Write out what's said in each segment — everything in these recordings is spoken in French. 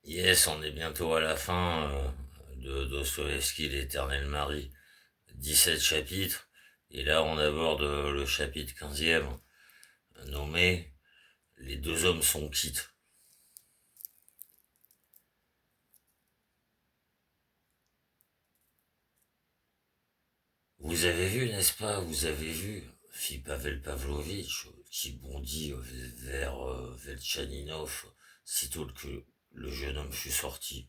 Yes, on est bientôt à la fin de Dostoïevski, l'Éternel Mari. 17 chapitres, et là on aborde le chapitre 15e, nommé Les deux hommes sont quittes. Vous avez vu, n'est-ce pas, vous avez vu, fit Pavel Pavlovitch, qui bondit vers Velchaninov, sitôt que le jeune homme fut sorti.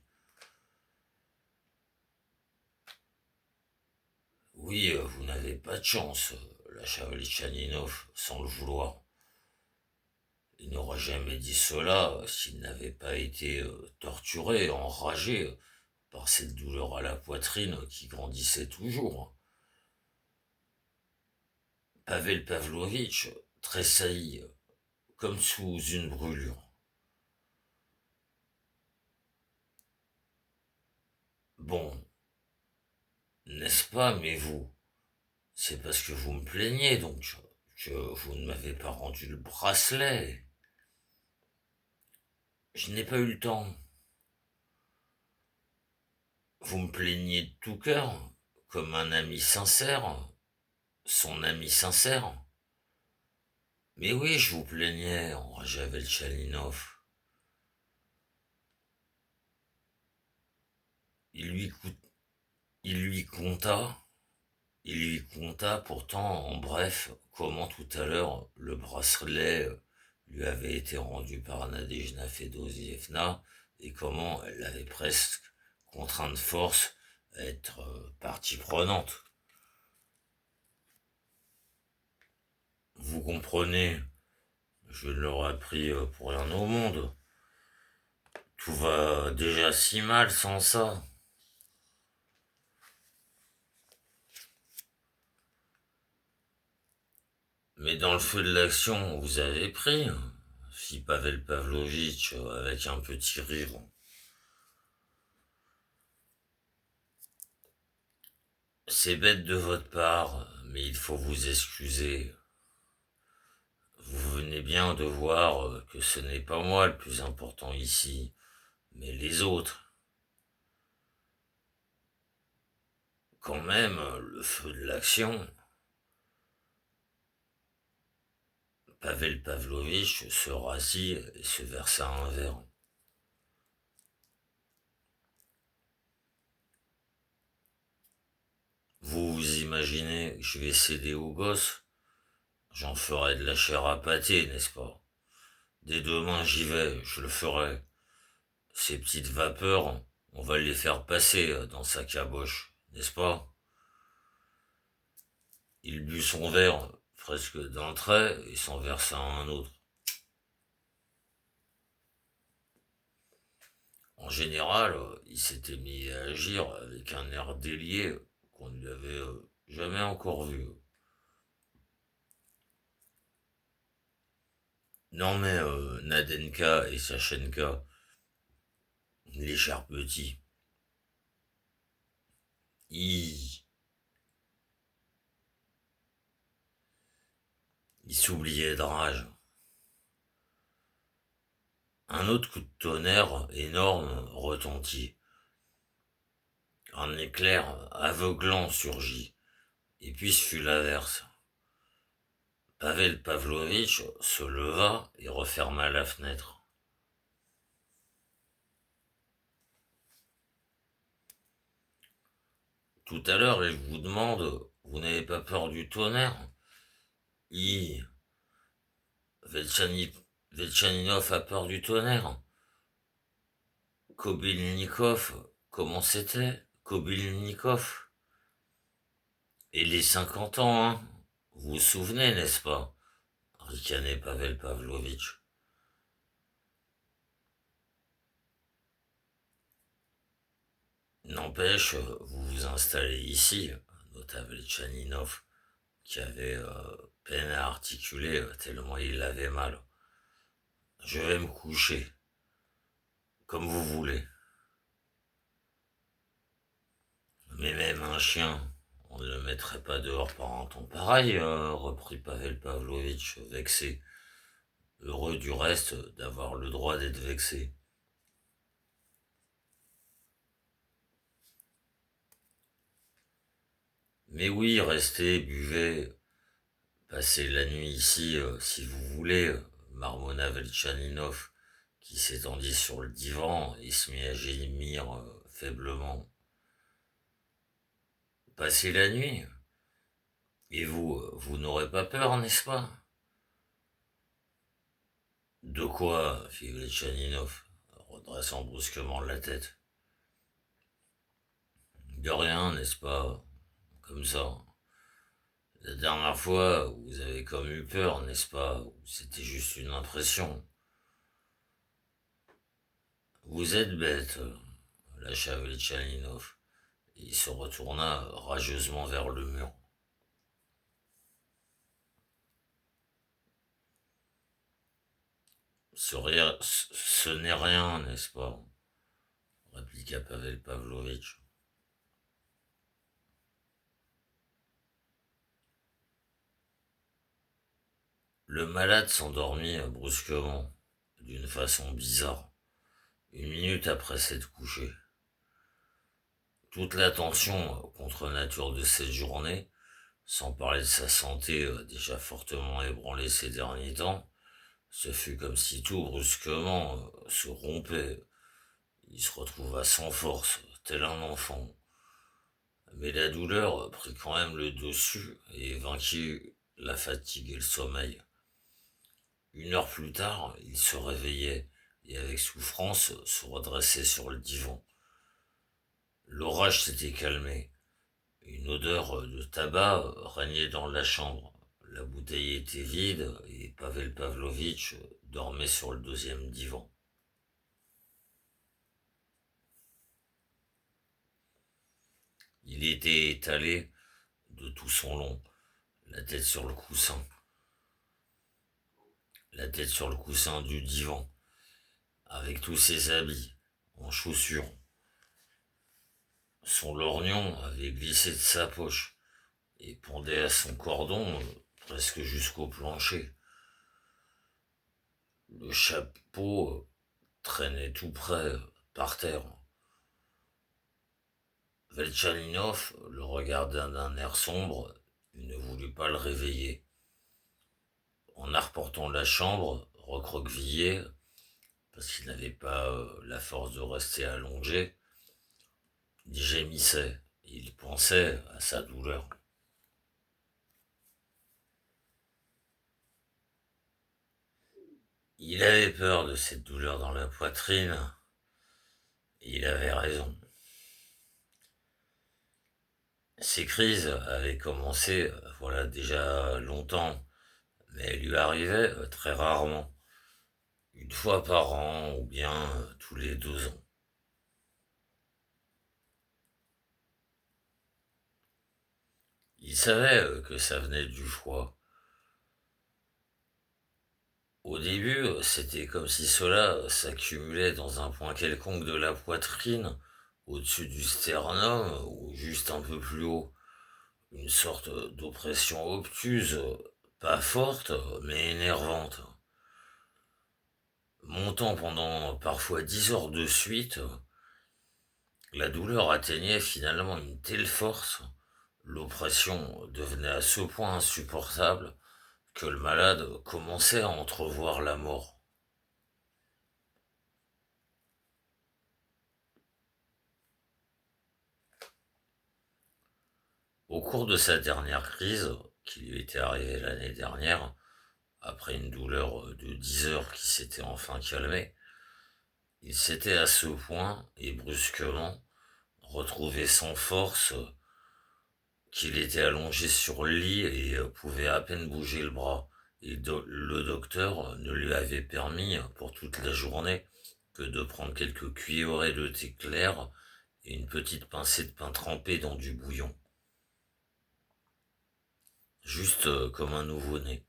Oui, vous n'avez pas de chance, lâcha Velchaninov, sans le vouloir. Il n'aurait jamais dit cela s'il n'avait pas été torturé, enragé par cette douleur à la poitrine qui grandissait toujours. Pavel Pavlovitch tressaillit comme sous une brûlure. Bon, n'est-ce pas, mais vous, c'est parce que vous me plaignez donc que vous ne m'avez pas rendu le bracelet. Je n'ai pas eu le temps. Vous me plaignez de tout cœur, comme un ami sincère, son ami sincère. Mais oui, je vous plaignais, enragea Velchaninov. Il lui, il lui conta, il lui conta pourtant en bref comment tout à l'heure le bracelet lui avait été rendu par Nadejda Fedosievna et comment elle l'avait presque contraint de force à être partie prenante. Vous comprenez, je ne l'aurais pris pour rien au monde. Tout va déjà si mal sans ça. Mais dans le feu de l'action, vous avez pris, fit Pavel Pavlovitch avec un petit rire. C'est bête de votre part, mais il faut vous excuser. Vous venez bien de voir que ce n'est pas moi le plus important ici, mais les autres. Quand même, le feu de l'action. Pavel Pavlovitch se rassit et se versa un verre. Vous vous imaginez que je vais céder aux gosses? J'en ferai de la chair à pâté, n'est-ce pas? Dès demain j'y vais, je le ferai. Ces petites vapeurs, on va les faire passer dans sa caboche, n'est-ce pas? Il but son verre presque d'un trait et s'en versa un autre. En général, il s'était mis à agir avec un air délié qu'on ne lui avait jamais encore vu. Non mais Nadenka et Sachenka, les chers petits, ils s'oubliaient de rage. Un autre coup de tonnerre énorme retentit. Un éclair aveuglant surgit, et puis ce fut l'averse. Pavel Pavlovitch se leva et referma la fenêtre. Tout à l'heure, il vous demande, vous n'avez pas peur du tonnerre? Velchaninov a peur du tonnerre. Kobilnikov, comment c'était? Kobilnikov. Et les 50 ans, hein? Vous vous souvenez, n'est-ce pas? Ricanait Pavel Pavlovitch. N'empêche, vous vous installez ici, nota Velchaninov, qui avait peine à articuler tellement il avait mal. Je vais me coucher, comme vous voulez. Mais même un chien, on ne le mettrait pas dehors par un temps pareil, reprit Pavel Pavlovitch, vexé, heureux du reste d'avoir le droit d'être vexé. Mais oui, restez, buvez, passez la nuit ici si vous voulez, marmonna Velchaninov, qui s'étendit sur le divan et se mit à gémir faiblement. Passez la nuit. Et vous, vous n'aurez pas peur, n'est-ce pas? De quoi? Fit Velchaninov, redressant brusquement la tête. De rien, n'est-ce pas? Comme ça. La dernière fois, vous avez comme eu peur, n'est-ce pas? C'était juste une impression. Vous êtes bête, lâcha Velchaninov. Il se retourna rageusement vers le mur. Ce n'est rien, n'est-ce pas? Répliqua Pavel Pavlovitch. Le malade s'endormit brusquement, d'une façon bizarre, une minute après s'être couché. Toute la tension contre nature de cette journée, sans parler de sa santé déjà fortement ébranlée ces derniers temps, ce fut comme si tout brusquement se rompait. Il se retrouva sans force, tel un enfant. Mais la douleur prit quand même le dessus et vainquit la fatigue et le sommeil. 1 heure plus tard, il se réveillait et avec souffrance se redressait sur le divan. L'orage s'était calmé. Une odeur de tabac régnait dans la chambre. La bouteille était vide et Pavel Pavlovitch dormait sur le deuxième divan. Il était étalé de tout son long, la tête sur le coussin. La tête sur le coussin du divan, avec tous ses habits, en chaussures. Son lorgnon avait glissé de sa poche et pendait à son cordon presque jusqu'au plancher. Le chapeau traînait tout près, par terre. Velchaninov le regarda d'un air sombre et ne voulut pas le réveiller. En arpentant la chambre, recroquevillé, parce qu'il n'avait pas la force de rester allongé, il gémissait, il pensait à sa douleur. Il avait peur de cette douleur dans la poitrine, et il avait raison. Ces crises avaient commencé, voilà, déjà longtemps, mais elles lui arrivaient très rarement, 1 fois par an ou bien tous les 2 ans. Il savait que ça venait du foie. Au début, c'était comme si cela s'accumulait dans un point quelconque de la poitrine, au-dessus du sternum ou juste un peu plus haut. Une sorte d'oppression obtuse, pas forte, mais énervante. Montant pendant parfois 10 heures de suite, la douleur atteignait finalement une telle force, l'oppression devenait à ce point insupportable que le malade commençait à entrevoir la mort. Au cours de sa dernière crise, qui lui était arrivée l'année dernière, après une douleur de 10 heures qui s'était enfin calmée, il s'était à ce point, et brusquement, retrouvé sans force, qu'il était allongé sur le lit et pouvait à peine bouger le bras. Et le docteur ne lui avait permis, pour toute la journée, que de prendre quelques cuillerées de thé clair et une petite pincée de pain trempé dans du bouillon. Juste comme un nouveau-né.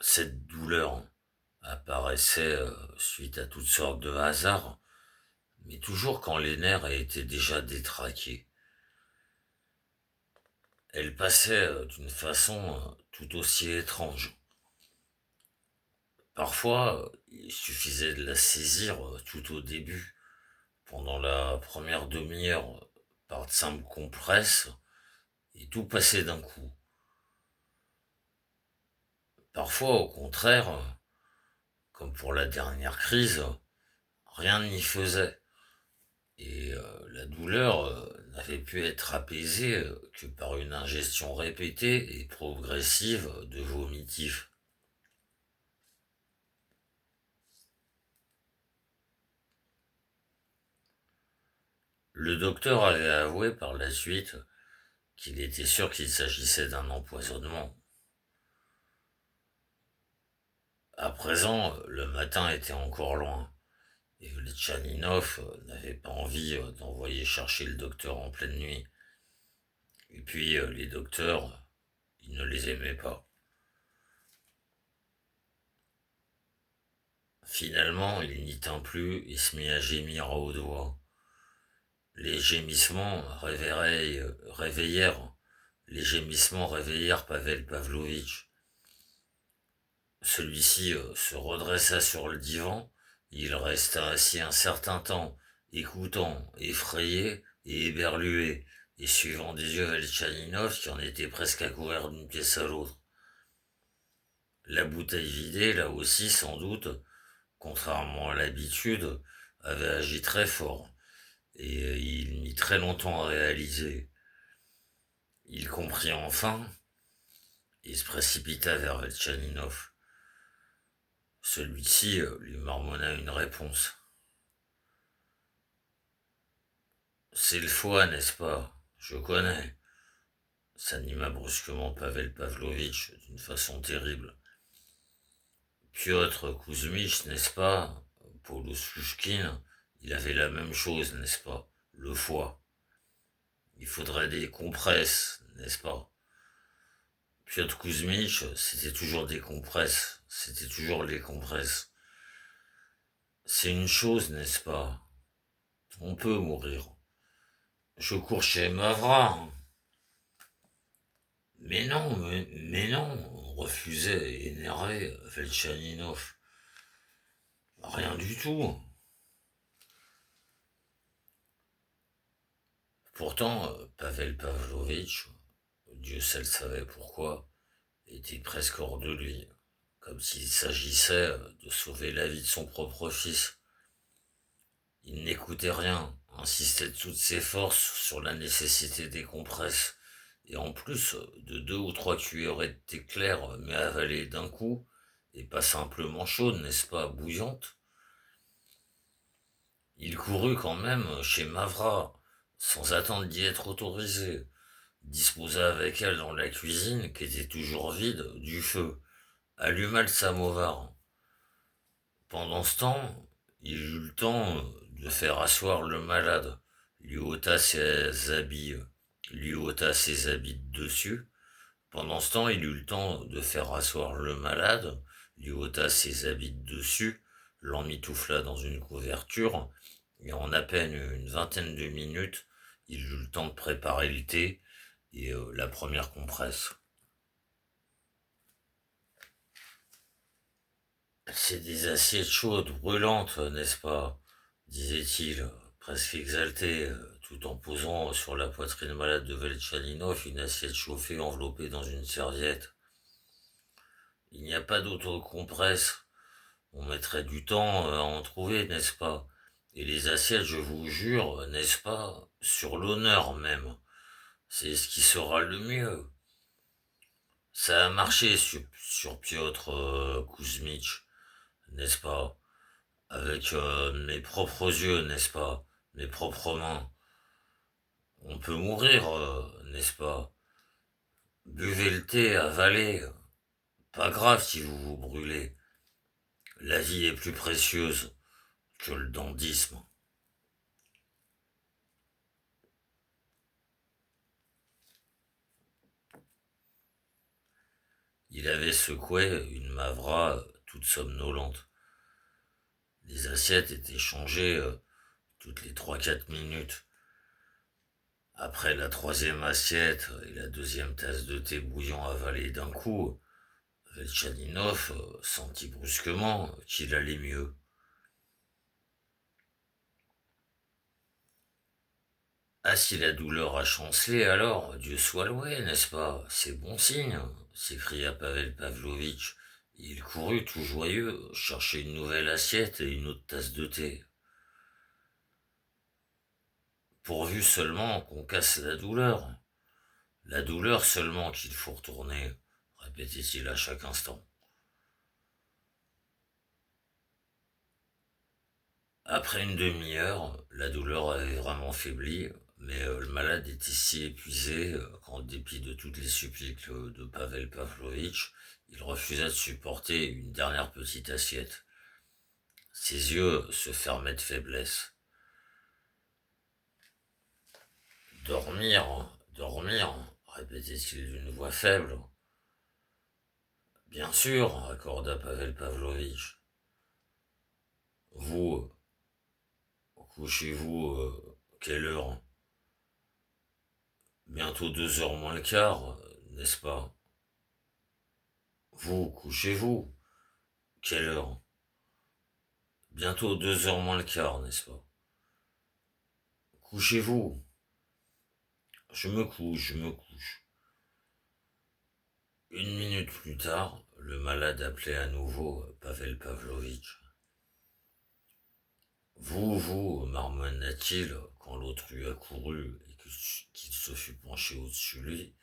Cette douleur apparaissait suite à toutes sortes de hasards, mais toujours quand les nerfs étaient déjà détraqués. Elle passait d'une façon tout aussi étrange. Parfois, il suffisait de la saisir tout au début, pendant la première demi-heure, par de simples compresses, et tout passait d'un coup. Parfois, au contraire, comme pour la dernière crise, rien n'y faisait. Et la douleur n'avait pu être apaisée que par une ingestion répétée et progressive de vomitifs. Le docteur avait avoué par la suite qu'il était sûr qu'il s'agissait d'un empoisonnement. À présent, le matin était encore loin, et Veltchaninov n'avait pas envie d'envoyer chercher le docteur en pleine nuit. Et puis, les docteurs, il ne les aimait pas. Finalement, il n'y tint plus et se mit à gémir à haute voix. Les gémissements réveillèrent, les gémissements réveillèrent Pavel Pavlovitch. Celui-ci se redressa sur le divan, il resta assis un certain temps, écoutant, effrayé et éberlué, et suivant des yeux Veltchaninov qui en était presque à courir d'une pièce à l'autre. La bouteille vidée, là aussi, sans doute, contrairement à l'habitude, avait agi très fort, et il mit très longtemps à réaliser. Il comprit enfin, et se précipita vers Veltchaninov. Celui-ci lui marmonna une réponse. C'est le foie, n'est-ce pas? Je connais, s'anima brusquement Pavel Pavlovitch d'une façon terrible. Piotr Kuzmich, n'est-ce pas? Paulo Sushkin, il avait la même chose, n'est-ce pas? Le foie. Il faudrait des compresses, n'est-ce pas? Piotr Kuzmich, c'était toujours des compresses, c'était toujours les compresses. C'est une chose, n'est-ce pas? On peut mourir. Je cours chez Mavra. Mais non, refusait énervé Veltchaninov. Rien du tout. Pourtant, Pavel Pavlovitch, Dieu seul savait pourquoi, était presque hors de lui, comme s'il s'agissait de sauver la vie de son propre fils. Il n'écoutait rien, insistait de toutes ses forces sur la nécessité des compresses, et en plus de 2 ou 3 cuillerées de thé clair, mais avalées d'un coup, et pas simplement chaudes, n'est-ce pas, bouillantes. Il courut quand même chez Mavra, sans attendre d'y être autorisé, disposa avec elle dans la cuisine, qui était toujours vide, du feu, alluma le samovar. Pendant ce temps, il eut le temps de faire asseoir le malade, lui ôta ses habits, de dessus. Pendant ce temps, il eut le temps de faire asseoir le malade, lui ôta ses habits de dessus, l'emmitoufla dans une couverture, et en à peine une vingtaine de minutes, il eut le temps de préparer le thé et la première compresse. C'est des assiettes chaudes, brûlantes, n'est-ce pas? Disait-il, presque exalté, tout en posant sur la poitrine malade de Veltchaninov une assiette chauffée enveloppée dans une serviette. Il n'y a pas d'autre compresse. On mettrait du temps à en trouver, n'est-ce pas? Et les assiettes, je vous jure, n'est-ce pas? Sur l'honneur même. C'est ce qui sera le mieux. Ça a marché sur Piotr Kuzmich, n'est-ce pas? Avec mes propres yeux, n'est-ce pas? Mes propres mains. On peut mourir, n'est-ce pas? Buvez le thé, avalez. Pas grave si vous vous brûlez. La vie est plus précieuse que le dandysme. Il avait secoué une Mavra toute somnolente. Les assiettes étaient changées toutes les 3 4 minutes. Après la troisième assiette et la deuxième tasse de thé bouillant avalée d'un coup, Veltchaninov sentit brusquement qu'il allait mieux. Ah, si la douleur a chancelé, alors, Dieu soit loué, n'est-ce pas? C'est bon signe, s'écria Pavel Pavlovitch. Il courut tout joyeux chercher une nouvelle assiette et une autre tasse de thé. Pourvu seulement qu'on casse la douleur. La douleur seulement qu'il faut retourner, répétait-il à chaque instant. Après une demi-heure, la douleur avait vraiment faibli, mais le malade était si épuisé qu'en dépit de toutes les suppliques de Pavel Pavlovitch, il refusa de supporter une dernière petite assiette. Ses yeux se fermaient de faiblesse. Dormir, dormir, répétait-il d'une voix faible. Bien sûr, accorda Pavel Pavlovitch. Vous, couchez-vous, quelle heure? Bientôt 2 heures moins le quart, n'est-ce pas? Vous, couchez-vous. Quelle heure? Bientôt 2 heures moins le quart, n'est-ce pas? Couchez-vous. Je me couche. Une minute plus tard, le malade appelait à nouveau Pavel Pavlovitch. Vous, marmonna-t-il quand l'autre lui accourut et qu'il se fut penché au-dessus de lui,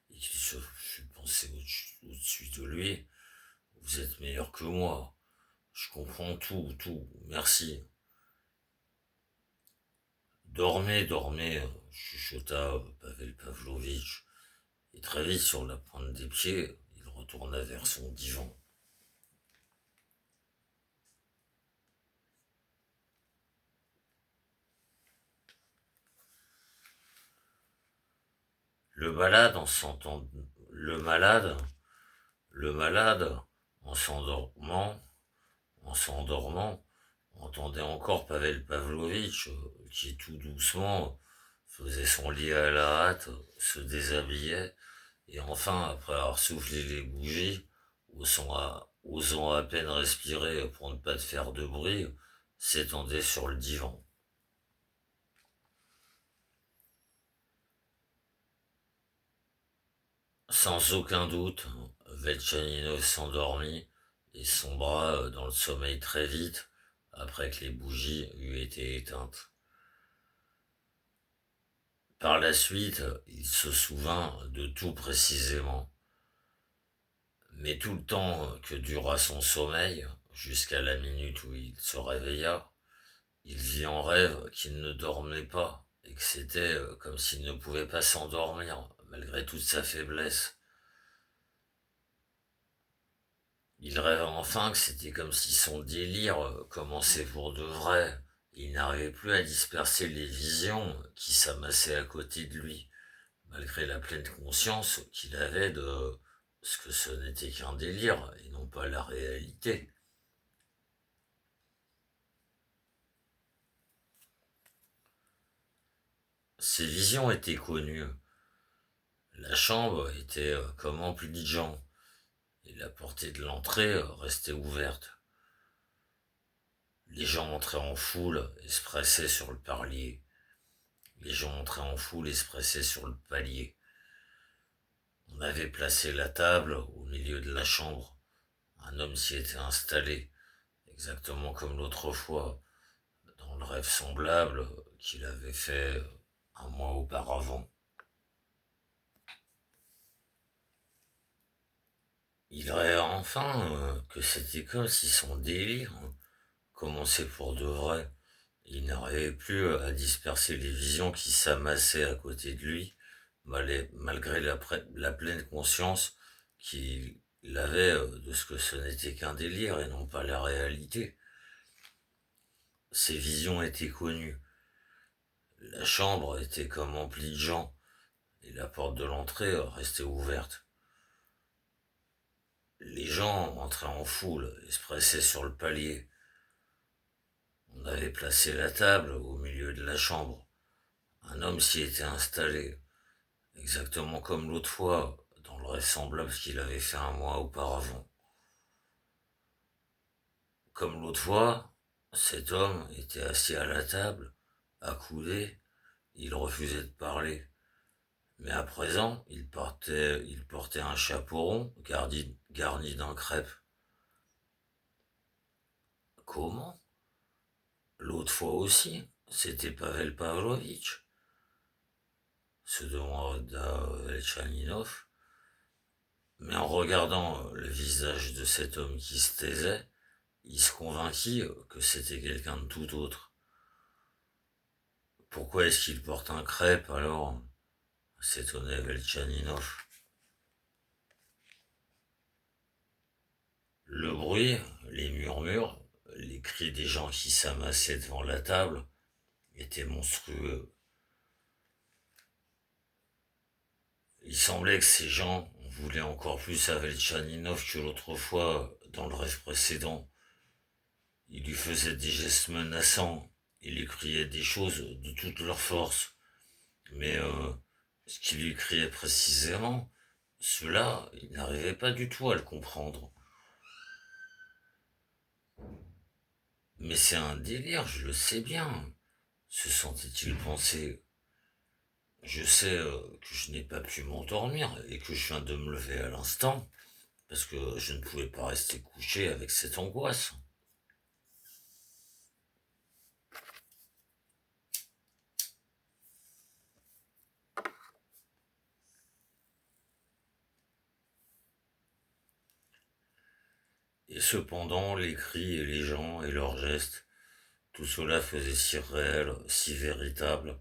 et qu'il se fut pensé au-dessus de lui, vous êtes meilleur que moi. Je comprends tout, merci. Dormez, dormez, chuchota Pavel Pavlovitch, et très vite sur la pointe des pieds, il retourna vers son divan. Le malade en s'entend, le malade, le malade, en s'endormant, en s'endormant, entendait encore Pavel Pavlovitch qui tout doucement faisait son lit à la hâte, se déshabillait, et enfin, après avoir soufflé les bougies, osant à peine respirer pour ne pas faire de bruit, s'étendait sur le divan. Sans aucun doute, Velchanino s'endormit et sombra dans le sommeil très vite après que les bougies eurent été éteintes. Par la suite, il se souvint de tout précisément. Mais tout le temps que dura son sommeil, jusqu'à la minute où il se réveilla, il vit en rêve qu'il ne dormait pas et que c'était comme s'il ne pouvait pas s'endormir, malgré toute sa faiblesse. Il rêva enfin que c'était comme si son délire commençait pour de vrai. Il n'arrivait plus à disperser les visions qui s'amassaient à côté de lui, malgré la pleine conscience qu'il avait de ce que ce n'était qu'un délire et non pas la réalité. Ces visions étaient connues. La chambre était comme emplie de gens, et la portée de l'entrée restait ouverte. Les gens entraient en foule et se pressaient sur le parlier. Les gens entraient en foule et se pressaient sur le palier. On avait placé la table au milieu de la chambre. Un homme s'y était installé, exactement comme l'autre fois, dans le rêve semblable qu'il avait fait un mois auparavant. Il rêva enfin que c'était comme si son délire commençait pour de vrai. Il n'arrivait plus à disperser les visions qui s'amassaient à côté de lui, malgré la pleine conscience qu'il avait de ce que ce n'était qu'un délire et non pas la réalité. Ces visions étaient connues. La chambre était comme emplie de gens, et la porte de l'entrée restait ouverte. Les gens entraient en foule et se pressaient sur le palier. On avait placé la table au milieu de la chambre. Un homme s'y était installé, exactement comme l'autre fois, dans le rêve semblable qu'il avait fait un mois auparavant. Comme l'autre fois, cet homme était assis à la table, accoudé, il refusait de parler. Mais à présent, il portait un chapeau rond garni d'un crêpe. Comment? L'autre fois aussi, c'était Pavel Pavlovitch, se demanda Velchaninov, mais en regardant le visage de cet homme qui se taisait, il se convainquit que c'était quelqu'un de tout autre. Pourquoi est-ce qu'il porte un crêpe alors? S'étonnait Velchaninov. Le bruit, les murmures, les cris des gens qui s'amassaient devant la table étaient monstrueux. Il semblait que ces gens voulaient encore plus à Velchaninov que l'autre fois dans le rêve précédent. Ils lui faisaient des gestes menaçants, ils lui criaient des choses de toute leur force. Mais ce qu'ils lui criaient précisément, cela, il n'arrivait pas du tout à le comprendre. Mais c'est un délire, je le sais bien, se sentait-il penser. Je sais que je n'ai pas pu m'endormir et que je viens de me lever à l'instant, parce que je ne pouvais pas rester couché avec cette angoisse. Et cependant, les cris et les gens et leurs gestes, tout cela faisait si réel, si véritable,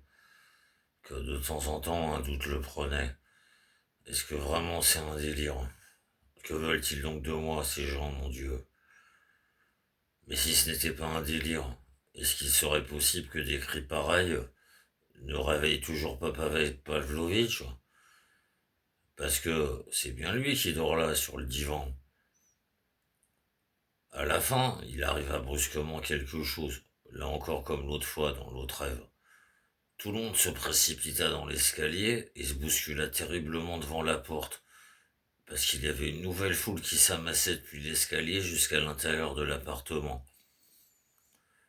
que de temps en temps un doute le prenait. Est-ce que vraiment c'est un délire? Que veulent-ils donc de moi, ces gens, mon Dieu? Mais si ce n'était pas un délire, est-ce qu'il serait possible que des cris pareils ne réveillent toujours pas Pavel Pavlovitch? Parce que c'est bien lui qui dort là, sur le divan. À la fin, il arriva brusquement quelque chose, là encore comme l'autre fois dans l'autre rêve. Tout le monde se précipita dans l'escalier et se bouscula terriblement devant la porte, parce qu'il y avait une nouvelle foule qui s'amassait depuis l'escalier jusqu'à l'intérieur de l'appartement.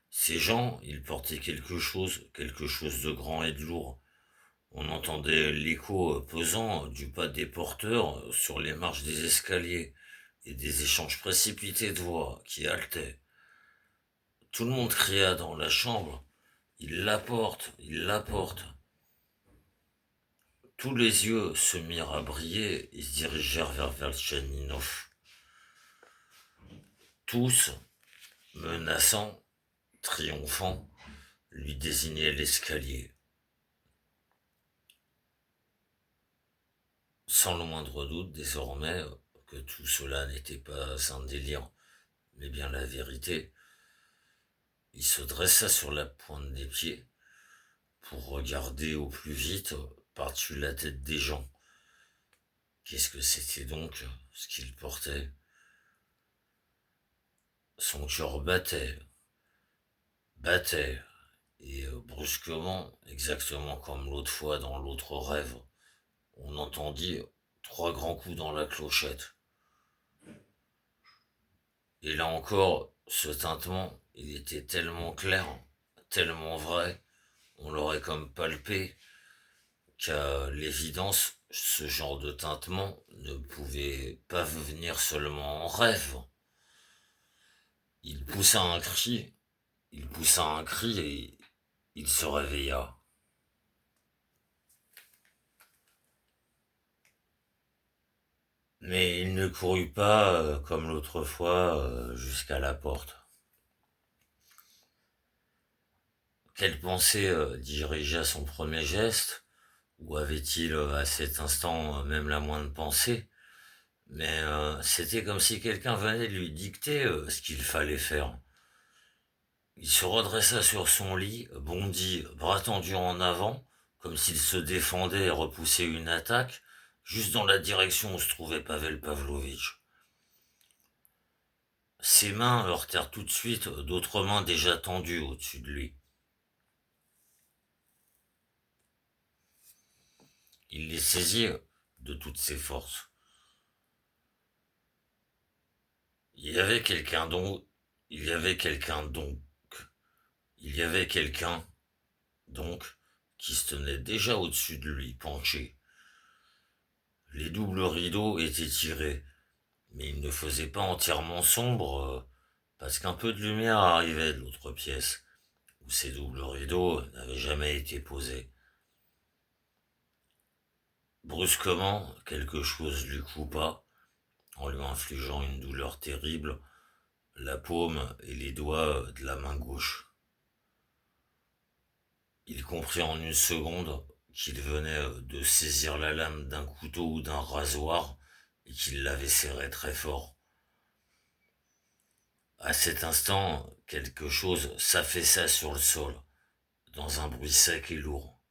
Ces gens, ils portaient quelque chose de grand et de lourd. On entendait l'écho pesant du pas des porteurs sur les marches des escaliers et des échanges précipités de voix qui haletaient. Tout le monde cria dans la chambre. Il l'apporte, il l'apporte. Tous les yeux se mirent à briller et se dirigèrent vers Velchaninov. Tous, menaçants, triomphants, lui désignaient l'escalier. Sans le moindre doute désormais que tout cela n'était pas un délire, mais bien la vérité, il se dressa sur la pointe des pieds pour regarder au plus vite par-dessus la tête des gens. Qu'est-ce que c'était donc ce qu'il portait? Son cœur battait, et brusquement, exactement comme l'autre fois dans l'autre rêve, on entendit 3 grands coups dans la clochette. Et là encore, ce tintement, il était tellement clair, tellement vrai, on l'aurait comme palpé, qu'à l'évidence, ce genre de tintement ne pouvait pas venir seulement en rêve. Il poussa un cri, et il se réveilla. Mais il ne courut pas, comme l'autre fois, jusqu'à la porte. Quelle pensée dirigea son premier geste? Ou avait-il à cet instant même la moindre pensée? Mais c'était comme si quelqu'un venait de lui dicter ce qu'il fallait faire. Il se redressa sur son lit, bondit, bras tendus en avant, comme s'il se défendait et repoussait une attaque, juste dans la direction où se trouvait Pavel Pavlovitch. Ses mains heurtèrent tout de suite d'autres mains déjà tendues au-dessus de lui. Il les saisit de toutes ses forces. Il y avait quelqu'un donc, il y avait quelqu'un donc, il y avait quelqu'un donc qui se tenait déjà au-dessus de lui, penché. Les doubles rideaux étaient tirés, mais ils ne faisaient pas entièrement sombre, parce qu'un peu de lumière arrivait de l'autre pièce, où ces doubles rideaux n'avaient jamais été posés. Brusquement, quelque chose lui coupa, en lui infligeant une douleur terrible, la paume et les doigts de la main gauche. Il comprit en une seconde qu'il venait de saisir la lame d'un couteau ou d'un rasoir et qu'il l'avait serré très fort. À cet instant, quelque chose s'affaissa sur le sol, dans un bruit sec et lourd.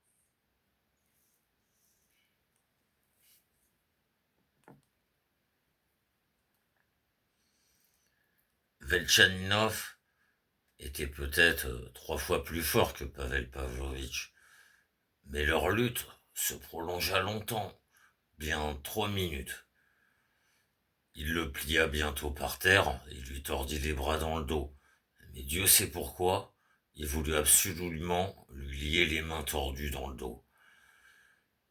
Velchaninov était peut-être 3 fois plus fort que Pavel Pavlovitch, mais leur lutte se prolongea longtemps, bien 3 minutes. Il le plia bientôt par terre et lui tordit les bras dans le dos. Mais Dieu sait pourquoi, il voulut absolument lui lier les mains tordues dans le dos.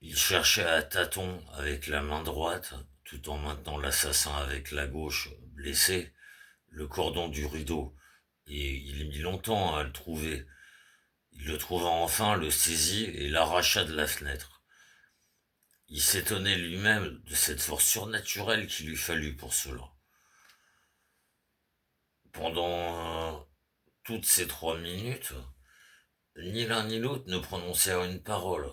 Il cherchait à tâtons avec la main droite, tout en maintenant l'assassin avec la gauche blessé, le cordon du rideau, et il mit longtemps à le trouver. Il le trouva enfin, le saisit et l'arracha de la fenêtre. Il s'étonnait lui-même de cette force surnaturelle qu'il lui fallut pour cela. Pendant toutes ces 3 minutes, ni l'un ni l'autre ne prononcèrent une parole.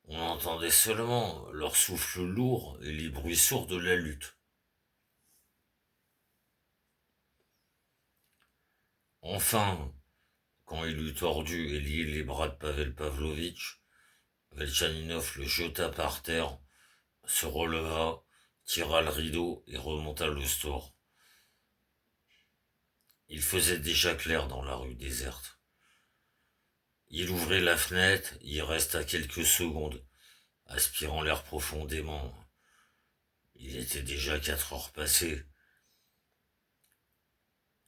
On entendait seulement leur souffle lourd et les bruits sourds de la lutte. Enfin, quand il eut tordu et lié les bras de Pavel Pavlovitch, Velchaninov le jeta par terre, se releva, tira le rideau et remonta le store. Il faisait déjà clair dans la rue déserte. Il ouvrit la fenêtre, y resta quelques secondes, aspirant l'air profondément. Il était déjà 4 heures passées.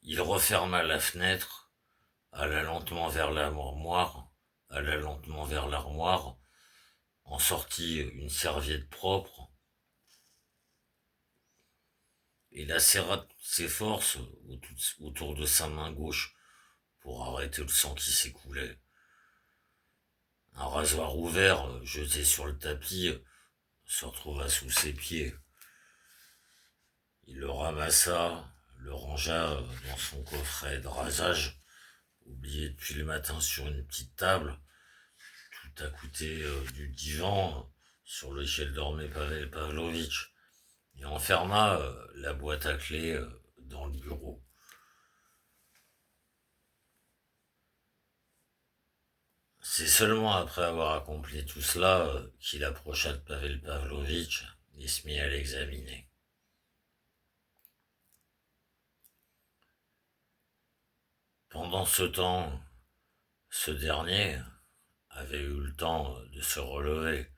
Il referma la fenêtre, alla lentement vers l'armoire, en sortit une serviette propre, et la serra de ses forces autour de sa main gauche pour arrêter le sang qui s'écoulait. Un rasoir ouvert, jeté sur le tapis, se retrouva sous ses pieds. Il le ramassa, le rangea dans son coffret de rasage, oublié depuis le matin sur une petite table, tout à côté du divan sur lequel dormait Pavel Pavlovitch, et enferma la boîte à clés dans le bureau. C'est seulement après avoir accompli tout cela qu'il approcha de Pavel Pavlovitch et se mit à l'examiner. Pendant ce temps, ce dernier avait eu le temps de se relever,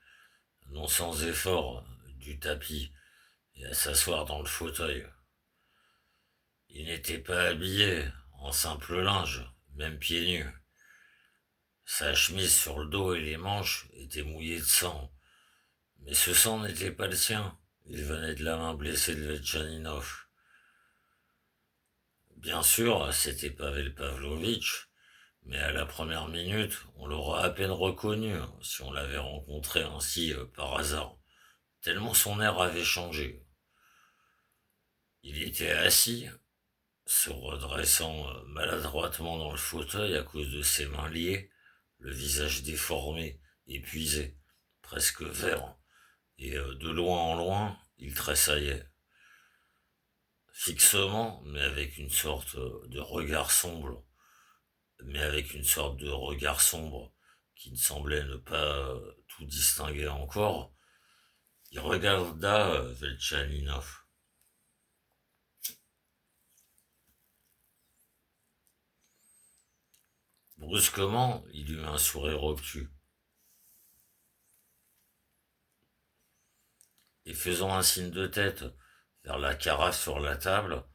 non sans effort, du tapis et à s'asseoir dans le fauteuil. Il n'était pas habillé, en simple linge, même pieds nus. Sa chemise sur le dos et les manches étaient mouillées de sang, mais ce sang n'était pas le sien, il venait de la main blessée de Velchaninov. Bien sûr, c'était Pavel Pavlovitch, mais à la première minute, on l'aurait à peine reconnu si on l'avait rencontré ainsi par hasard, tellement son air avait changé. Il était assis, se redressant maladroitement dans le fauteuil à cause de ses mains liées, le visage déformé, épuisé, presque vert, et de loin en loin, il tressaillait. Fixement, mais avec une sorte de regard sombre, qui ne semblait ne pas tout distinguer encore, il regarda Velchaninov. Brusquement, il eut un sourire obtus. Et faisant un signe de tête vers la carafe sur la table,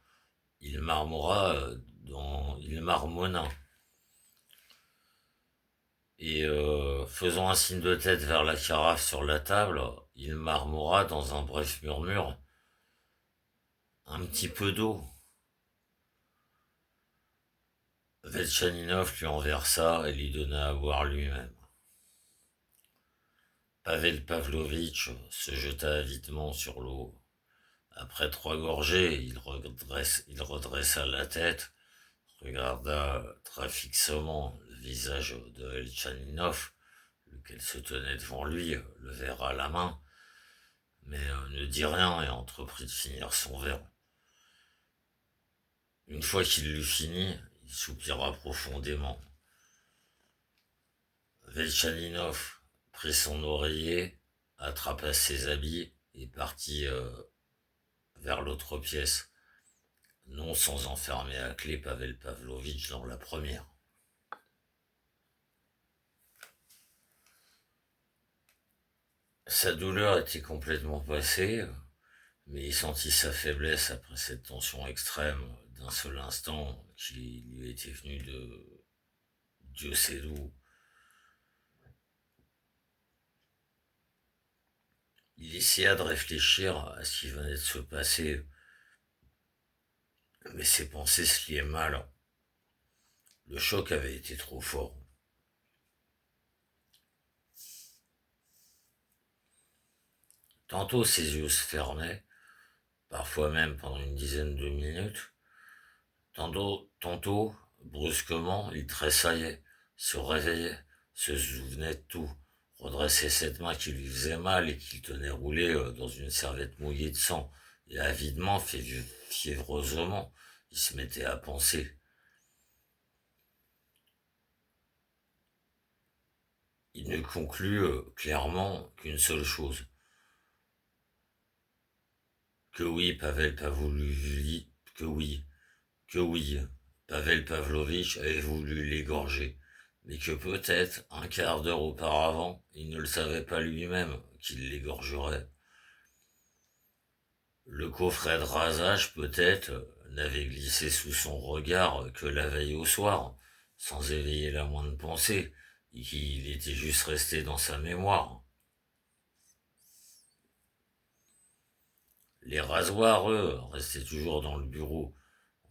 il marmonna. et faisant un signe de tête vers la carafe sur la table, il marmora dans un bref murmure: un petit peu d'eau. Velchaninov lui en versa et lui donna à boire lui-même. Pavel Pavlovitch se jeta avidement sur l'eau. Après 3 gorgées, il redressa la tête, regarda très fixement le visage de Velchaninov, lequel se tenait devant lui, le verre à la main, mais ne dit rien et entreprit de finir son verre. Une fois qu'il l'eut fini, il soupira profondément. Velchaninov prit son oreiller, attrapa ses habits et partit vers l'autre pièce, non sans enfermer à clé Pavel Pavlovitch dans la première. Sa douleur était complètement passée, mais il sentit sa faiblesse après cette tension extrême d'un seul instant qui lui était venue de Dieu sait d'où. Il essaya de réfléchir à ce qui venait de se passer, mais ses pensées se liaient mal. Le choc avait été trop fort. Tantôt ses yeux se fermaient, parfois même pendant une dizaine de minutes. Tantôt, brusquement, il tressaillait, se réveillait, se souvenait de tout, redressait cette main qui lui faisait mal et qu'il tenait roulée dans une serviette mouillée de sang, et avidement, fiévreusement, il se mettait à penser. Il ne conclut clairement qu'une seule chose. Que oui, Pavel Pavlovitch, que oui, Pavel Pavlovitch avait voulu l'égorger, mais que peut-être, un quart d'heure auparavant, il ne le savait pas lui-même qu'il l'égorgerait. Le coffret de rasage, peut-être, n'avait glissé sous son regard que la veille au soir, sans éveiller la moindre pensée, et qu'il était juste resté dans sa mémoire. Les rasoirs, eux, restaient toujours dans le bureau,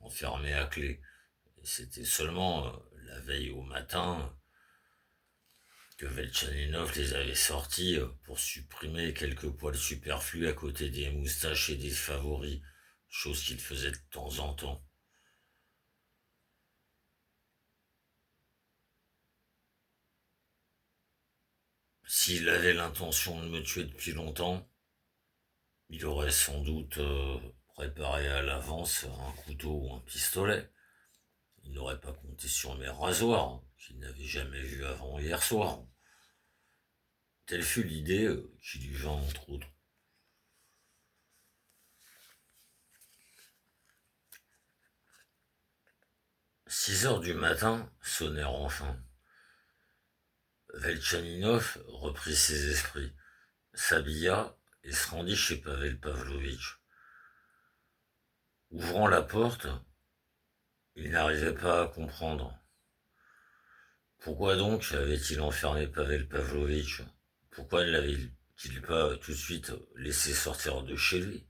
enfermés à clé. Et c'était seulement la veille au matin que Velchaninov les avait sortis pour supprimer quelques poils superflus à côté des moustaches et des favoris, chose qu'il faisait de temps en temps. S'il avait l'intention de me tuer depuis longtemps, il aurait sans doute préparé à l'avance un couteau ou un pistolet. Il n'aurait pas compté sur mes rasoirs, qu'il n'avait jamais vus avant hier soir. Telle fut l'idée qui lui vint entre autres. 6 heures du matin sonnèrent enfin. Velchaninov reprit ses esprits, s'habilla et se rendit chez Pavel Pavlovitch. Ouvrant la porte, il n'arrivait pas à comprendre. Pourquoi donc avait-il enfermé Pavel Pavlovitch? Pourquoi ne l'avait-il pas tout de suite laissé sortir de chez lui?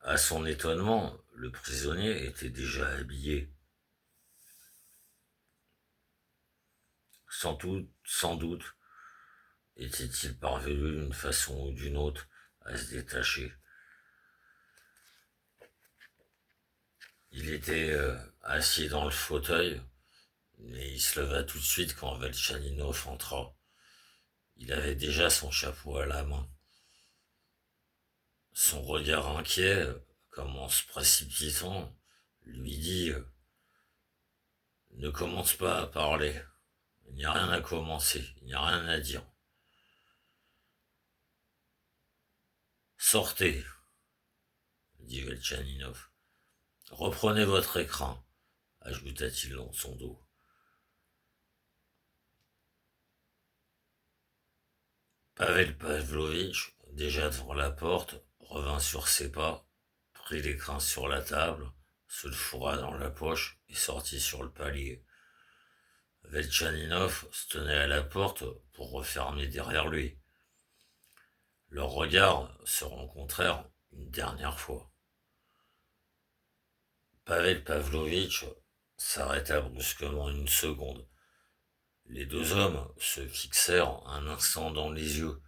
À son étonnement, le prisonnier était déjà habillé. Sans doute, était-il parvenu d'une façon ou d'une autre à se détacher. Il était assis dans le fauteuil, mais il se leva tout de suite quand Velchaninov entra. Il avait déjà son chapeau à la main. Son regard inquiet, comme en se précipitant, lui dit ne commence pas à parler. Il n'y a rien à commencer, il n'y a rien à dire. Sortez, dit Velchaninov. Reprenez votre écrin, ajouta-t-il dans son dos. Pavel Pavlovitch, déjà devant la porte, revint sur ses pas, prit l'écrin sur la table, se le fourra dans la poche et sortit sur le palier. Velchaninov se tenait à la porte pour refermer derrière lui. Leurs regards se rencontrèrent une dernière fois. Pavel Pavlovitch s'arrêta brusquement une seconde. Les deux hommes se fixèrent un instant dans les yeux,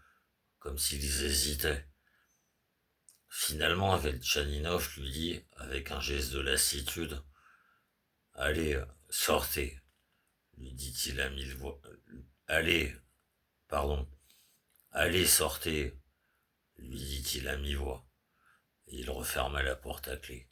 comme s'ils hésitaient. Finalement, Velchaninov lui dit, avec un geste de lassitude, allez, sortez, lui dit-il à mille voix. Allez, pardon, allez, sortez, lui dit-il à mi-voix, et il referma la porte à clé.